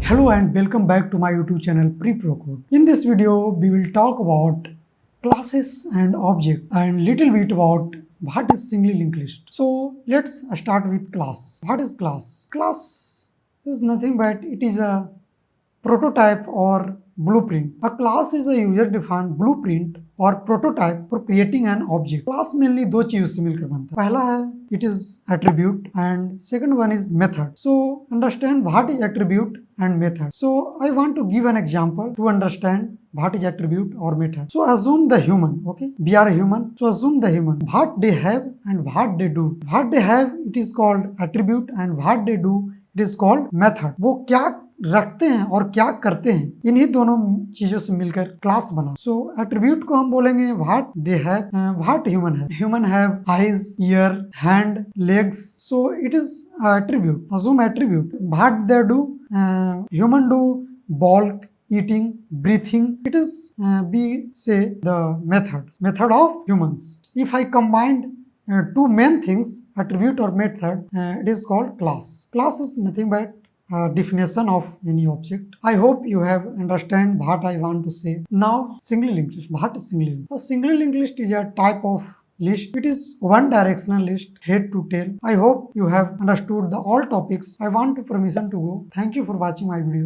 Hello and welcome back to my YouTube channel Priprocode. In this video, we will talk about classes and object and little bit about what is single linked list. So let's start with class. What is class? Class is nothing but it is a prototype or blueprint. A class is a user-defined blueprint और prototype for creating an object. Class mainly दो चीजों से मिलकर बनता है. पहला है it is attribute and second one is method. So understand what is attribute and method. So I want to give an example to understand what is attribute or method. So assume the human, okay? We are a human. So assume the human. What they have and what they do. What they have it is called attribute and what they do it is called method. वो क्या रखते हैं और क्या करते हैं इन्हीं दोनों चीजों से मिलकर क्लास बना. सो एट्रीब्यूट को हम बोलेंगे what they have, what human have. Human have eyes, ear, hand, legs. So it is attribute. Assume attribute. What they do, human do बॉल्क, eating, breathing. It is we say the method of humans. If I combined two main things, attribute or method, it is called class. Class is nothing but definition of any object. I hope you have understand what I want to say. Now single linked list. What is single linked? A single linked list is a type of list. It is one directional list, head to tail. I hope you have understood the all topics. I want permission to go. Thank you for watching my video.